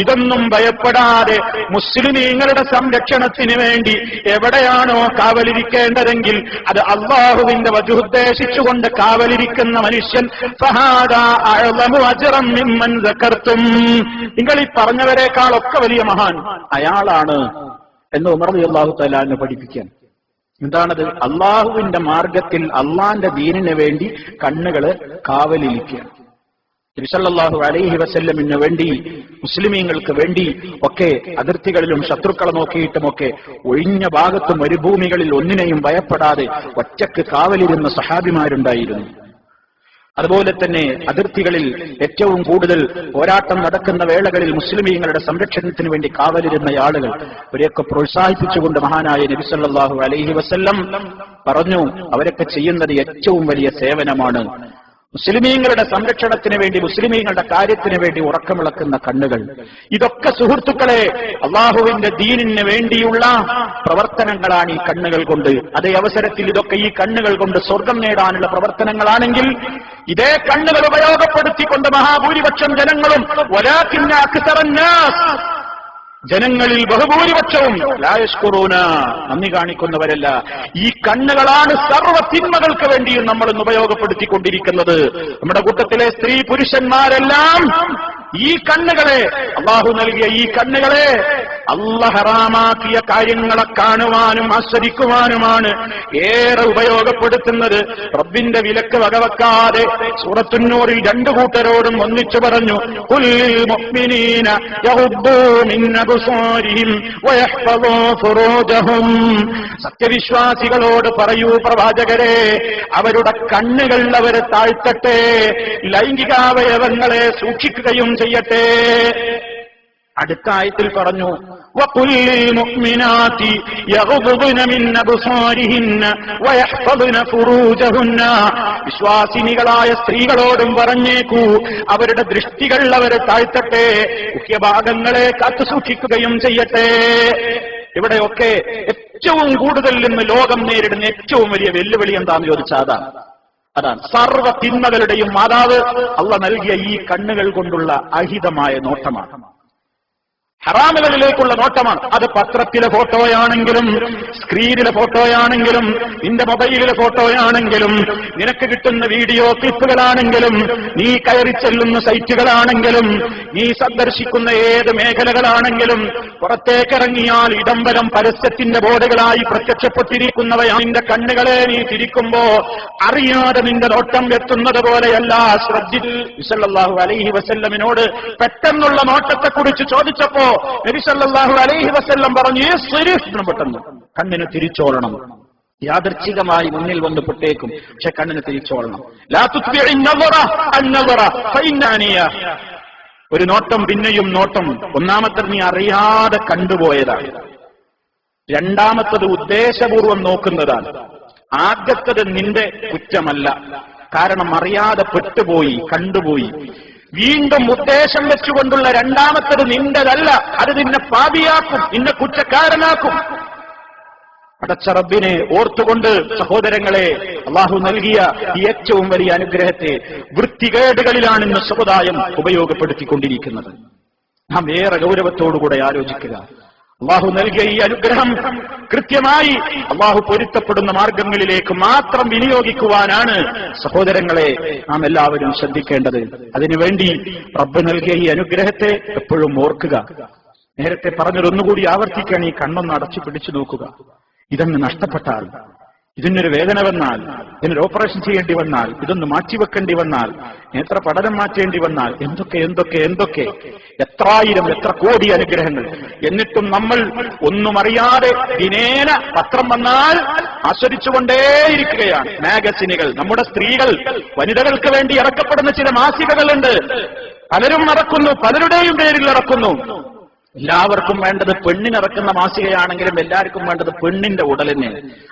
ഇതൊന്നും ഭയപ്പെടാതെ മുസ്ലിമീങ്ങളുടെ സംരക്ഷണത്തിന് വേണ്ടി എവിടെയാണോ കാവലിരിക്കേണ്ടതെങ്കിൽ അത് അള്ളാഹുവിന്റെ വജു ഉദ്ദേശിച്ചുകൊണ്ട് കാവലിരിക്കുന്ന മനുഷ്യൻ, ഫഹാദാ അഅ്ളമു അജ്റൻ മിമ്മൻ ദക്കർതും, നിങ്ങൾ ഈ പറഞ്ഞവരെക്കാളൊക്കെ വലിയ മഹാൻ അയാളാണ് എന്ന് ഉമർ റളിയല്ലാഹു തആല അൻഹു പഠിപ്പിക്കാൻ. എന്താണത്? അള്ളാഹുവിന്റെ മാർഗത്തിൽ അള്ളാന്റെ ദീനിന് വേണ്ടി കണ്ണുകള് കാവലിരിക്കുക. നബി സല്ലല്ലാഹു അലൈഹി വസല്ലമിന് വേണ്ടി, മുസ്ലിമീങ്ങൾക്ക് വേണ്ടി ഒക്കെ അതിർത്തികളിലും ശത്രുക്കളെ നോക്കിയിട്ടുമൊക്കെ ഒഴിഞ്ഞ ഭാഗത്ത് മരുഭൂമികളിൽ ഒന്നിനെയും ഭയപ്പെടാതെ ഒറ്റക്ക് കാവലിരുന്ന സഹാബിമാരുണ്ടായിരുന്നു. അതുപോലെ തന്നെ അതിർത്തികളിൽ ഏറ്റവും കൂടുതൽ പോരാട്ടം നടക്കുന്ന വേളകളിൽ മുസ്ലിമീങ്ങളുടെ സംരക്ഷണത്തിന് വേണ്ടി കാവലിരുന്ന ആളുകൾ, അവരെയൊക്കെ പ്രോത്സാഹിപ്പിച്ചുകൊണ്ട് മഹാനായ നബി സല്ലല്ലാഹു അലൈഹി വസല്ലം പറഞ്ഞു, അവരൊക്കെ ചെയ്യുന്നത് ഏറ്റവും വലിയ സേവനമാണ്. മുസ്ലിമീങ്ങളുടെ സംരക്ഷണത്തിന് വേണ്ടി, മുസ്ലിമീങ്ങളുടെ കാര്യത്തിന് വേണ്ടി ഉറക്കമിളക്കുന്ന കണ്ണുകൾ, ഇതൊക്കെ സുഹൃത്തുക്കളെ അള്ളാഹുവിന്റെ ദീനിന് വേണ്ടിയുള്ള പ്രവർത്തനങ്ങളാണ് ഈ കണ്ണുകൾ കൊണ്ട്. അതേ അവസരത്തിൽ ഇതൊക്കെ ഈ കണ്ണുകൾ കൊണ്ട് സ്വർഗം നേടാനുള്ള പ്രവർത്തനങ്ങളാണെങ്കിൽ ഇതേ കണ്ണുകൾ ഉപയോഗപ്പെടുത്തിക്കൊണ്ട് മഹാഭൂരിപക്ഷം ജനങ്ങളും, വലാകിന്ന അക്സറന്നാസ്, ജനങ്ങളിൽ ബഹുഭൂരിപക്ഷവും ലാ യശ്കുറൂന, നന്ദി കാണിക്കുന്നവരല്ല. ഈ കണ്ണുകളാണ് സർവ്വ തിന്മകൾക്ക് വേണ്ടിയും നമ്മൾ ഇന്ന് ഉപയോഗപ്പെടുത്തിക്കൊണ്ടിരിക്കുന്നത്. നമ്മുടെ കൂട്ടത്തിലെ സ്ത്രീ പുരുഷന്മാരെല്ലാം ഈ കണ്ണുകളെ, അള്ളാഹു നൽകിയ ഈ കണ്ണുകളെ അല്ലാഹു ഹറാമാക്കിയ കാര്യങ്ങളെ കാണുവാനും ആസ്വദിക്കുവാനുമാണ് ഏറെ ഉപയോഗപ്പെടുത്തുന്നത്. റബ്ബിന്റെ വിലക്ക് വകവെക്കാതെ സൂറത്തുൻ നൂറിൽ രണ്ടു കൂട്ടരോടും ഒന്നിച്ചു പറഞ്ഞു, ഖുല്ലിൽ മുഅ്മിനീന യഗ്ദൂ മിൻ അബ്സാരിഹിം വയഹ്ഫളൂ ഫുറൂജഹും. സത്യവിശ്വാസികളോട് പറയൂ പ്രവാചകരെ, അവരുടെ കണ്ണുകൾ അവർ താഴ്ത്തട്ടെ, ലൈംഗികാവയവങ്ങളെ സൂക്ഷിക്കുകയും ചെയ്യട്ടെ. അടുത്ത ആയത്തിൽ പറഞ്ഞു, വഖുല്ലിൽ മുഅ്മിനാതി യഗ്ദുന മിൻ അബ്സാരിഹിന്ന വയഹ്ഫളുന ഫുറൂജഹുന്ന. വിശ്വാസിനികളായ സ്ത്രീകളോടും പറഞ്ഞേക്കൂ, അവരുടെ ദൃഷ്ടികൾ അവർ താഴ്ത്തട്ടെ, മുഖ്യഭാഗങ്ങളെ കാത്തു സൂക്ഷിക്കുകയും ചെയ്യട്ടെ. ഇവിടെയൊക്കെ ഏറ്റവും കൂടുതൽ ഇന്ന് ലോകം നേരിടുന്ന ഏറ്റവും വലിയ വെല്ലുവിളി എന്താണെന്ന് ചോദിച്ചാൽ അതാണ് സർവ്വ തിന്മകളുടെയും മാതാവ് അള്ളാഹ് നൽകിയ ഈ കണ്ണുകൾ കൊണ്ടുള്ള അഹിതമായ നോട്ടമാണ്, ഹറാമുകളിലേക്കുള്ള നോട്ടമാണ്. അത് പത്രത്തിലെ ഫോട്ടോയാണെങ്കിലും സ്ക്രീനിലെ ഫോട്ടോയാണെങ്കിലും നിന്റെ മൊബൈലിലെ ഫോട്ടോയാണെങ്കിലും നിനക്ക് കിട്ടുന്ന വീഡിയോ ക്ലിപ്പുകളാണെങ്കിലും നീ കയറി ചെല്ലുന്ന സൈറ്റുകളാണെങ്കിലും നീ സന്ദർശിക്കുന്ന ഏത് മേഖലകളാണെങ്കിലും പുറത്തേക്കിറങ്ങിയാൽ ഇടംബരം പരസ്യത്തിന്റെ ബോർഡുകളായി പ്രത്യക്ഷപ്പെട്ടിരിക്കുന്നവയാണ്. നിന്റെ കണ്ണുകളെ നീ തിരിക്കുമ്പോ അറിയാതെ നിന്റെ നോട്ടം എത്തുന്നത് പോലെയല്ല. സല്ലല്ലാഹു അലൈഹി വസല്ലമിനോട് പെട്ടെന്നുള്ള നോട്ടത്തെക്കുറിച്ച് ചോദിച്ചപ്പോ നബി സല്ലല്ലാഹു അലൈഹി വസല്ലം പറഞ്ഞു, പെട്ടെന്ന് കണ്ണിന് തിരിച്ചോളണം. യാദർച്ഛികമായി മുന്നിൽ വന്ന് പെട്ടേക്കും, പക്ഷെ കണ്ണിന് തിരിച്ചോളണം. ലാ തുത്ബിഇ നളറ അന്നളറ ഫഇന്നനിയ. ഒരു നോട്ടം പിന്നെയും നോട്ടം. ഒന്നാമത്തത് നീ അറിയാതെ കണ്ടുപോയതാണ്, രണ്ടാമത്തത് ഉദ്ദേശപൂർവം നോക്കുന്നതാണ്. ആദ്യത്തത് നിന്റെ കുറ്റമല്ല, കാരണം അറിയാതെ പെട്ടുപോയി, കണ്ടുപോയി. വീണ്ടും ഉദ്ദേശം വെച്ചുകൊണ്ടുള്ള രണ്ടാമത്തത് നിന്റെതല്ല, അത് നിന്നെ പാപിയാക്കും, നിന്നെ കുറ്റക്കാരനാക്കും. പടച്ച റബ്ബിനെ ഓർത്തുകൊണ്ട് സഹോദരങ്ങളെ, അള്ളാഹു നൽകിയ ഈ ഏറ്റവും വലിയ അനുഗ്രഹത്തെ വൃത്തികേടുകളിലാണ് ഇന്ന് സമുദായം ഉപയോഗപ്പെടുത്തിക്കൊണ്ടിരിക്കുന്നത്. നാം ഏറെ ഗൗരവത്തോടുകൂടെ ആലോചിക്കുക. അള്ളാഹു നൽകിയ ഈ അനുഗ്രഹം കൃത്യമായി അള്ളാഹു പൊരുത്തപ്പെടുന്ന മാർഗങ്ങളിലേക്ക് മാത്രം വിനിയോഗിക്കുവാനാണ് സഹോദരങ്ങളെ നാം എല്ലാവരും ശ്രദ്ധിക്കേണ്ടത്. അതിനുവേണ്ടി റബ്ബ് നൽകിയ ഈ അനുഗ്രഹത്തെ എപ്പോഴും ഓർക്കുക. നേരത്തെ പറഞ്ഞതൊന്നുകൂടി ആവർത്തിക്കാൻ, ഈ കണ്ണൊന്ന് അടച്ചു പിടിച്ചു നോക്കുക. ഇതങ്ങ് നഷ്ടപ്പെട്ടാൽ, ഇതിനൊരു വേദന വന്നാൽ, ഇതിനൊരു ഓപ്പറേഷൻ ചെയ്യേണ്ടി വന്നാൽ, ഇതൊന്ന് മാറ്റിവെക്കേണ്ടി വന്നാൽ, നേത്ര പഠനം മാറ്റേണ്ടി വന്നാൽ, എന്തൊക്കെ എത്രായിരം എത്ര കോടി അനുഗ്രഹങ്ങൾ. എന്നിട്ടും നമ്മൾ ഒന്നും അറിയാതെ ദിനേന പത്രം വന്നാൽ ആസ്വദിച്ചുകൊണ്ടേയിരിക്കുകയാണ്. മാഗസിനുകൾ, നമ്മുടെ സ്ത്രീകൾ വനിതകൾക്ക് വേണ്ടി ഇറക്കപ്പെടുന്ന ചില മാസികകളുണ്ട്, പലരും ഇറക്കുന്നു, പലരുടെയും പേരിൽ ഇറക്കുന്നു. എല്ലാവർക്കും വേണ്ടത് പെണ്ണിനിറക്കുന്ന മാസികയാണെങ്കിലും എല്ലാവർക്കും വേണ്ടത് പെണ്ണിന്റെ ഉടലിനെ.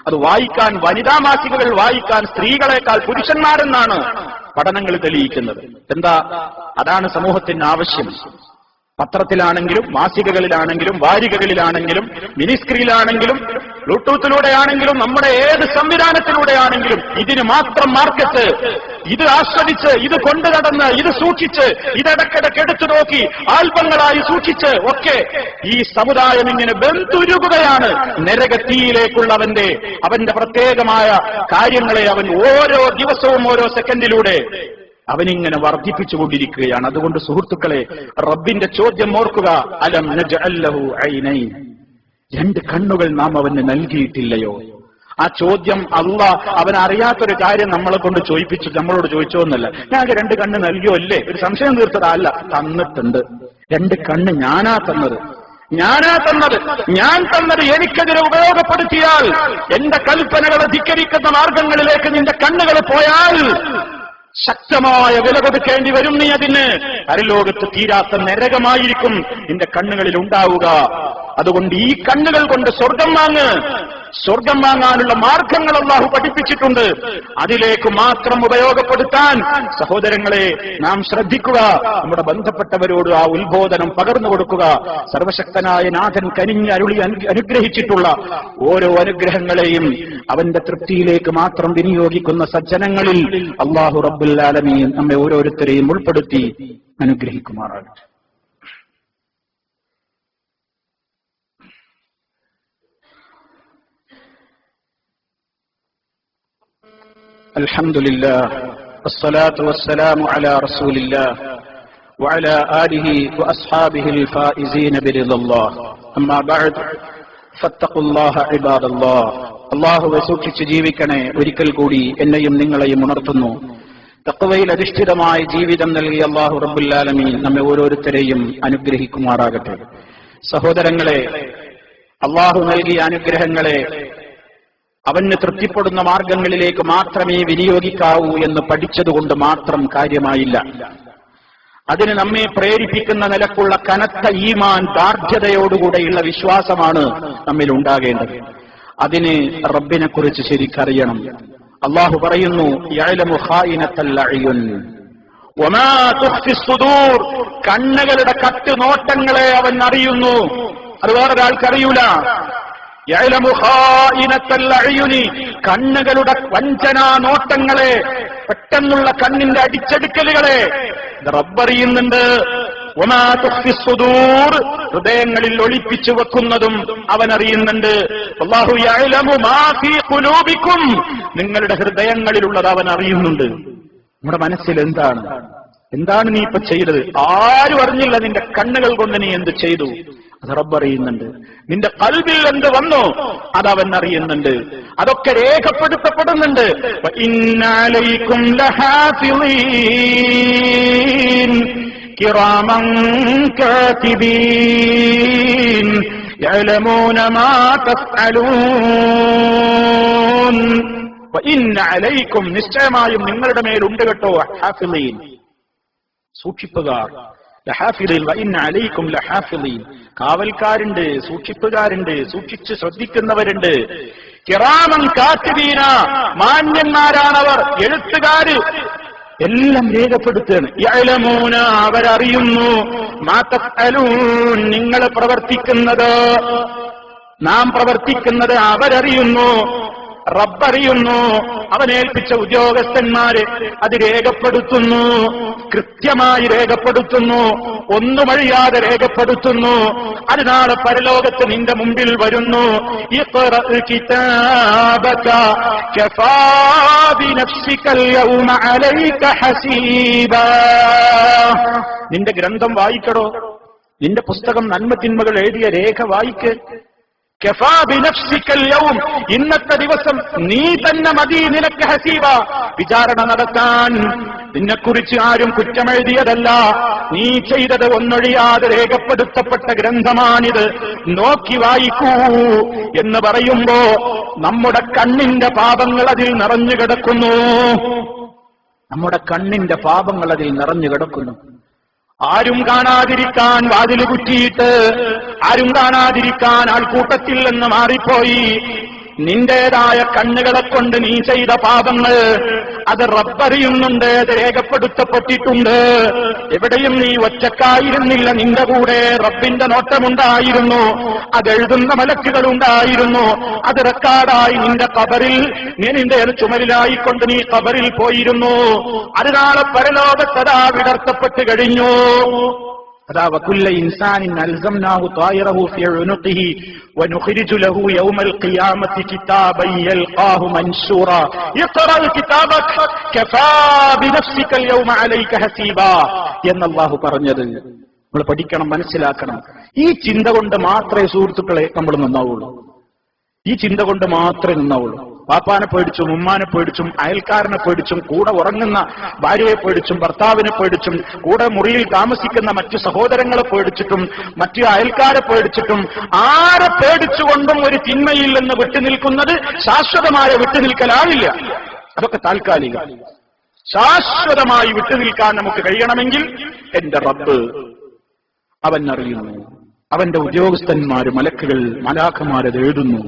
അത് വായിക്കാൻ, വനിതാ മാസികകൾ വായിക്കാൻ സ്ത്രീകളെക്കാൾ പുരുഷന്മാരെന്നാണ് പഠനങ്ങൾ തെളിയിക്കുന്നത്. എന്താ? അതാണ് സമൂഹത്തിന് ആവശ്യം. പത്രത്തിലാണെങ്കിലും മാസികകളിലാണെങ്കിലും വാരികകളിലാണെങ്കിലും മിനിസ്ക്രീനിലാണെങ്കിലും ബ്ലൂടൂത്തിലൂടെയാണെങ്കിലും നമ്മുടെ ഏത് സംവിധാനത്തിലൂടെയാണെങ്കിലും ഇതിന് മാത്രം മാർക്കറ്റ്. ഇത് ആസ്വദിച്ച്, ഇത് കൊണ്ടു നടന്ന്, ഇത് സൂക്ഷിച്ച്, ഇടക്കിടക്ക് എടുത്തു നോക്കി ആൽബങ്ങളായി സൂക്ഷിച്ച് ഒക്കെ ഈ സമുദായം ഇങ്ങനെ ബന്ധുരുകുകയാണ്. നരകത്തീയിലേക്കുള്ള അവന്റെ പ്രത്യേകമായ കാര്യങ്ങളെ അവൻ ഓരോ ദിവസവും ഓരോ സെക്കൻഡിലൂടെ അവനിങ്ങനെ വർദ്ധിപ്പിച്ചുകൊണ്ടിരിക്കുകയാണ്. അതുകൊണ്ട് സുഹൃത്തുക്കളെ, റബ്ബിന്റെ ചോദ്യം ഓർക്കുക, അലം നജ്അൽ ലഹു ഐനൈൻ, രണ്ട് കണ്ണുകൾ നാം അവന് നൽകിയിട്ടില്ലയോ? ആ ചോദ്യം അവനറിയാത്തൊരു കാര്യം നമ്മളെ കൊണ്ട് ചോദിപ്പിച്ചു, നമ്മളോട് ചോദിച്ചോന്നല്ല. ഞാൻ രണ്ട് കണ്ണ് നൽകിയോ അല്ലേ, ഒരു സംശയം തീർത്തതാ? അല്ല, തന്നിട്ടുണ്ട്. രണ്ട് കണ്ണ് ഞാനാ തന്നത്. ഞാൻ തന്നത് എനിക്കെതിരെ ഉപയോഗപ്പെടുത്തിയാൽ, എന്റെ കൽപ്പനകളെ ധിക്കരിക്കുന്ന മാർഗങ്ങളിലേക്ക് നിന്റെ കണ്ണുകൾ പോയാൽ ശക്തമായ വില കൊടുക്കേണ്ടി വരും. നീ അതിന് പരലോകത്ത് തീരാത്ത നരകമായിരിക്കും നിന്റെ കണ്ണുകളിൽ ഉണ്ടാവുക. അതുകൊണ്ട് ഈ കണ്ണുകൾ കൊണ്ട് സ്വർഗം വാങ്ങാനുള്ള മാർഗങ്ങൾ അല്ലാഹു പഠിപ്പിച്ചിട്ടുണ്ട്. അതിലേക്ക് മാത്രം ഉപയോഗപ്പെടുത്താൻ സഹോദരങ്ങളെ നാം ശ്രദ്ധിക്കുക. നമ്മുടെ ബന്ധപ്പെട്ടവരോട് ആ ഉത്ബോധനം പകർന്നു കൊടുക്കുക. സർവശക്തനായ നാഥൻ കനിഞ്ഞ് അരുളി അനുഗ്രഹിച്ചിട്ടുള്ള ഓരോ അനുഗ്രഹങ്ങളെയും അവന്റെ തൃപ്തിയിലേക്ക് മാത്രം വിനിയോഗിക്കുന്ന സജ്ജനങ്ങളിൽ അല്ലാഹു റബ്ബുൽ ആലമീൻ നമ്മെ ഓരോരുത്തരെയും ഉൾപ്പെടുത്തി അനുഗ്രഹിക്കുമാറാകട്ടെ. الحمد لله والصلاة والسلام على رسول الله وعلى آله وأصحابه الفائزين برضا الله أما بعد فاتقوا الله عباد الله അല്ലാഹുവെ സൂക്ഷിച്ച് ജീവിക്കണേ. ഒരിക്കൽ കൂടി എന്നെയും നിങ്ങളെയും ഉണർത്തുന്നു. തഖ്വയിൽ അധിഷ്ഠിതമായ ജീവിതം നൽകിയ അല്ലാഹു റബ്ബുൽ ആലമീൻ നമ്മെ ഓരോരുത്തരെയും അനുഗ്രഹിക്കുമാറാകട്ടെ. സഹോദരങ്ങളെ, അല്ലാഹു നൽകിയ അനുഗ്രഹങ്ങളെ അവന് തൃപ്തിപ്പെടുന്ന മാർഗങ്ങളിലേക്ക് മാത്രമേ വിനിയോഗിക്കാവൂ എന്ന് പഠിച്ചതുകൊണ്ട് മാത്രം കാര്യമായില്ല. അതിന് നമ്മെ പ്രേരിപ്പിക്കുന്ന നിലക്കുള്ള കനത്ത ഈമാൻ, ദാർഢ്യതയോടുകൂടെയുള്ള വിശ്വാസമാണ് നമ്മിൽ ഉണ്ടാകേണ്ടത്. അതിന് റബ്ബിനെ കുറിച്ച് ശരിക്കറിയണം. അല്ലാഹു പറയുന്നു, യഅലമു ഖായിനത്തൽ അയുൻ വമാ തുഖ്ഫി സുദൂർ, കണ്ണുകളുടെ കട്ടുനോട്ടങ്ങളെ അവൻ അറിയുന്നു. അത് വേറൊരാൾക്കറിയൂല. യഅലമു ഖായിനത്തൽ അയുനി, കണ്ണുകളുടെ വഞ്ചനാ നോട്ടങ്ങളെ, പെട്ടെന്നുള്ള കണ്ണിന്റെ അടിച്ചെടുക്കലുകളെ റബ്ബറിയുന്നുണ്ട്. വമാ തുഖ്ഫി സുദൂർ, ഹൃദയങ്ങളിൽ ഒളിപ്പിച്ചു വെക്കുന്നതും അവൻ അറിയുന്നുണ്ട്. അല്ലാഹു യഅലമു മാ ഫീ ഖുലൂബിക്കും, നിങ്ങളുടെ ഹൃദയങ്ങളിലുള്ളത് അവൻ അറിയുന്നുണ്ട്. നമ്മുടെ മനസ്സിൽ എന്താണ് നീ ഇപ്പൊ ചെയ്തത്? ആരും അറിഞ്ഞില്ല. നിന്റെ കണ്ണുകൾ കൊണ്ട് നീ എന്ത് ചെയ്തു? അത് റബ്ബ് അറിയുന്നുണ്ട്. നിന്റെ ഖൽബിൽ എന്ത് വന്നു? അതവൻ അറിയുന്നുണ്ട്. അതൊക്കെ രേഖപ്പെടുത്തപ്പെടുന്നുണ്ട്. വഇന്ന അലൈക്കും ലഹാഫിളീൻ കിറാമൻ കാതിബീൻ യഅലമൂന മാ തഫ്അലൂൻ. വഇന്ന അലൈക്കും, നിശ്ചയമായും നിങ്ങളുടെ മേലുണ്ട് കേട്ടോ, ഹാഫിളീൻ, സൂക്ഷിപ്പുകാർ. ലഹാഫിളീൻ, വഇന്ന അലൈക്കും ലഹാഫിളീൻ, കാവൽക്കാരുണ്ട്, സൂക്ഷിപ്പുകാരുണ്ട്, സൂക്ഷിച്ച് ശ്രദ്ധിക്കുന്നവരുണ്ട്. കിറാമൻ കാതിബീന, മാന്യന്മാരാണവർ, എഴുത്തുകാര്, എല്ലാം രേഖപ്പെടുത്തുകയാണ്. യഅലമൂന, അവരറിയുന്നു. മാ തഫ്അലൂൻ, നിങ്ങൾ പ്രവർത്തിക്കുന്നത്, നാം പ്രവർത്തിക്കുന്നത് അവരറിയുന്നു, റബ്ബറിയുന്നു. അവനേൽപ്പിച്ച ഉദ്യോഗസ്ഥന്മാര് അത് രേഖപ്പെടുത്തുന്നു, കൃത്യമായി രേഖപ്പെടുത്തുന്നു, ഒന്നുമഴിയാതെ രേഖപ്പെടുത്തുന്നു. അത് നാളെ പരലോകത്ത് നിന്റെ മുമ്പിൽ വരുന്നു. ഇഖ്റഅ കിതാബക കഫാ ബിനഫ്സികൽ യൗമ അലൈക ഹസീബാ. നിന്റെ ഗ്രന്ഥം വായിക്കടോ, നിന്റെ പുസ്തകം നന്മ തിന്മകൾ എഴുതിയ രേഖ വായിക്ക്. കഫാ ബിനഫ്സികൽ യൗം, ഇന്നത്തെ ദിവസം നീ തന്നെ മതി നിനക്ക് ഹസീബ, വിചാരണ നടത്താൻ. നിന്നെക്കുറിച്ച് ആരും കുറ്റമെഴുതിയതല്ല, നീ ചെയ്തത് ഒന്നൊഴിയാതെ രേഖപ്പെടുത്തപ്പെട്ട ഗ്രന്ഥമാണിത്, നോക്കി വായിക്കൂ എന്ന് പറയുമ്പോ നമ്മുടെ കണ്ണിന്റെ പാപങ്ങൾ അതിൽ നിറഞ്ഞു കിടക്കുന്നു. നമ്മുടെ കണ്ണിന്റെ പാപങ്ങൾ അതിൽ നിറഞ്ഞു കിടക്കുന്നു. ആരും കാണാതിരിക്കാൻ വാതിൽ കുറ്റിയിട്ട്, ആരും കാണാതിരിക്കാൻ ആൾക്കൂട്ടത്തിൽ നിന്ന് മാറിപ്പോയി. നിന്റേതായ കണ്ണുകളെ കൊണ്ട് നീ ചെയ്ത പാപങ്ങൾ അത് റബ്ബറിയുന്നുണ്ട്, അത് രേഖപ്പെടുത്തപ്പെട്ടിട്ടുണ്ട്. എവിടെയും നീ ഒറ്റക്കായിരുന്നില്ല, നിന്റെ കൂടെ റബ്ബിന്റെ നോട്ടമുണ്ടായിരുന്നു, അതെഴുതുന്ന മലക്കുകൾ ഉണ്ടായിരുന്നു. അത് റെക്കാർഡായി നിന്റെ ഖബറിൽ, നിന്റെ ചുമലിലായിക്കൊണ്ട് നീ ഖബറിൽ പോയിരുന്നു. അത് നാളെ പരലോകത്തതാ വിടർത്തപ്പെട്ട് കഴിഞ്ഞു. അതാ വകുല്ല ഇൻസാനിൻ അൽസംനാഹു ത്വായിറഹു ഫീ ഉനുഖിഹി വനുഖ്രിജു ലഹു യൗമൽ ഖിയാമത്തി കിതാബൻ യൽഖാഹു മൻശൂറാ ഇഖ്റഅ കിതാബക കഫാ ബിനഫ്സികൽ യൗമ അലൈക ഹസീബാ എന്നല്ലാഹു പറഞ്ഞത് നമ്മൾ പഠിക്കണം, മനസ്സിലാക്കണം. ഈ ചിന്ത കൊണ്ട് മാത്രമേ സുഹൃത്തുക്കളെ നമ്മൾ നന്നാവുള്ളൂ. ഈ ചിന്ത കൊണ്ട് മാത്രമേ നന്നാവുള്ളൂ. പാപ്പാനെ പേടിച്ചും ഉമ്മാനെ പേടിച്ചും അയൽക്കാരനെ പേടിച്ചും കൂടെ ഉറങ്ങുന്ന ഭാര്യയെ പേടിച്ചും ഭർത്താവിനെ പേടിച്ചും കൂടെ മുറിയിൽ താമസിക്കുന്ന മറ്റു സഹോദരങ്ങളെ പേടിച്ചിട്ടും മറ്റു അയൽക്കാരെ പേടിച്ചിട്ടും ആരെ പേടിച്ചുകൊണ്ടും ഒരു തിന്മയിൽ നിന്ന് വിട്ടുനിൽക്കുന്നത് ശാശ്വതമായ വിട്ടുനിൽക്കലാവില്ല. അതൊക്കെ താൽക്കാലിക. ശാശ്വതമായി വിട്ടുനിൽക്കാൻ നമുക്ക് കഴിയണമെങ്കിൽ എന്റെ റബ്ബ് അവൻ അറിയുന്നു. അവന്റെ ഉദ്യോഗസ്ഥന്മാര്, മലക്കുകൾ, മലാഖമാരത് എഴുതുന്നു.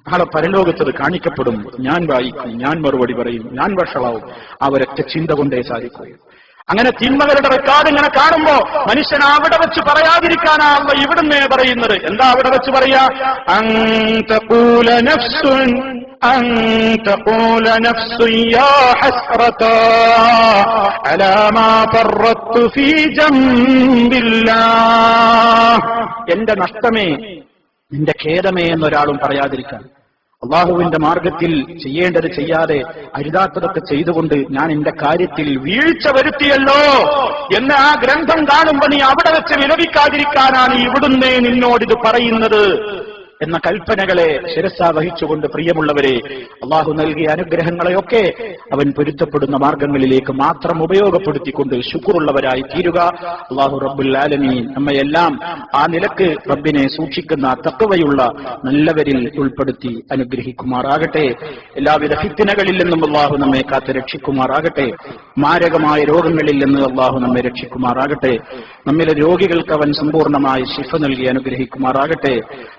നാളെ പരലോകത്തത് കാണിക്കപ്പെടും. ഞാൻ വായിക്കും, ഞാൻ മറുപടി പറയും, ഞാൻ വഷളാവും. ആ ഒരൊറ്റ ചിന്ത കൊണ്ടേ സാധിക്കൂ. അങ്ങനെ തിന്മകളുടെ റെക്കോർഡ് ഇങ്ങനെ കാണുമ്പോ മനുഷ്യൻ അവിടെ വെച്ച് പറയാതിരിക്കാനാണല്ലോ ഇവിടുന്ന് പറയുന്നത്. എന്താ അവിടെ വെച്ച് പറയാ? എന്റെ നഷ്ടമേ, നിന്റെ ഖേദമേ എന്നൊരാളും പറയാതിരിക്കാൻ. അള്ളാഹുവിന്റെ മാർഗത്തിൽ ചെയ്യേണ്ടത് ചെയ്യാതെ അരുതാത്തതൊക്കെ ചെയ്തുകൊണ്ട് ഞാൻ എന്റെ കാര്യത്തിൽ വീഴ്ച വരുത്തിയല്ലോ എന്ന് ആ ഗ്രന്ഥം കാണുമ്പോൾ നീ അവിടെ വെച്ച് വിലപിക്കാതിരിക്കാനാണ് ഇവിടുന്ന് നിന്നോടിത് പറയുന്നത് എന്ന കൽപ്പനകളെ ശിരസാ വഹിച്ചുകൊണ്ട് പ്രിയമുള്ളവരെ, അള്ളാഹു നൽകിയ അനുഗ്രഹങ്ങളെയൊക്കെ അവൻ പൊരുത്തപ്പെടുന്ന മാർഗങ്ങളിലേക്ക് മാത്രം ഉപയോഗപ്പെടുത്തിക്കൊണ്ട് ശുക്റുള്ളവരായി തീരുക. അള്ളാഹു റബ്ബുൽ ആലമീൻ നമ്മയെല്ലാം ആ നിലക്ക് റബ്ബിനെ സൂക്ഷിക്കുന്ന തഖ്വയുള്ള നല്ലവരിൽ ഉൾപ്പെടുത്തി അനുഗ്രഹിക്കുമാറാകട്ടെ. എല്ലാവിധ ഫിത്നകളിൽ നിന്നും അള്ളാഹു നമ്മെ കാത്ത് രക്ഷിക്കുമാറാകട്ടെ. മാരകമായ രോഗങ്ങളിൽ നിന്ന് അള്ളാഹു നമ്മെ രക്ഷിക്കുമാറാകട്ടെ. നമ്മിലെ രോഗികൾക്ക് അവൻ സമ്പൂർണ്ണമായി ശിഫ നൽകി അനുഗ്രഹിക്കുമാറാകട്ടെ.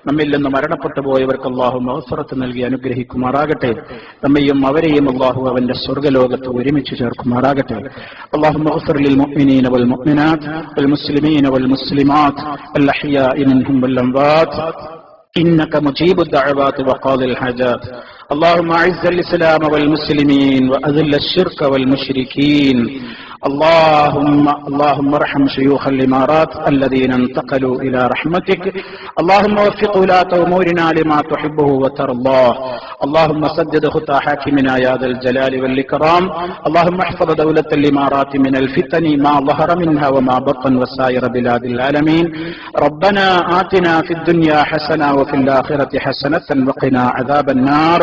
നമ്മിൽ നിന്ന് മരണപ്പെട്ടു പോയവർക്ക് അള്ളാഹു മഗ്ഫിറത്ത് നൽകി അനുഗ്രഹിക്കുമാറാകട്ടെ. നമ്മയും അവരെയും അള്ളാഹു അവന്റെ സ്വർഗ്ഗലോകത്ത് ഒരുമിച്ച് ചേർക്കുമാറാകട്ടെ. അല്ലാഹുമ്മ ഗ്ഫിർ ലിൽ മുഅ്മിനീന വൽ മുഅ്മിനാത്ത് വൽ മുസ്ലിമീന വൽ മുസ്ലിമാത്ത് അൽ അഹ്യാഇ മിൻഹും വൽ അംവാത്ത് إنك مجيب الدعوات وقاضي الحاجات. اللهم أعز الإسلام والمسلمين وأذل الشرك والمشركين. اللهم ارحم شيوخ الإمارات الذين انتقلوا إلى رحمتك. اللهم وفق ولاة أمورنا لما تحبه وترضاه. اللهم سدد خطى حاكمنا يا ذا الجلال والإكرام. اللهم احفظ دولة الإمارات من الفتن ما ظهر منها وما بطن وسائر بلاد العالمين. ربنا آتنا في الدنيا حسنة وفي الآخرة حسنة وقنا عذاب النار.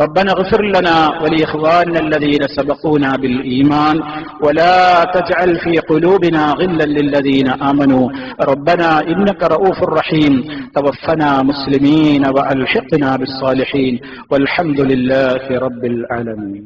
ربنا اغفر لنا ولإخواننا الذين سبقونا بالإيمان ولا تجعل في قلوبنا غلا للذين آمنوا. ربنا إنك رؤوف رحيم. توفنا مسلمين وألحقنا بالصالحين والحمد لله رب العالمين.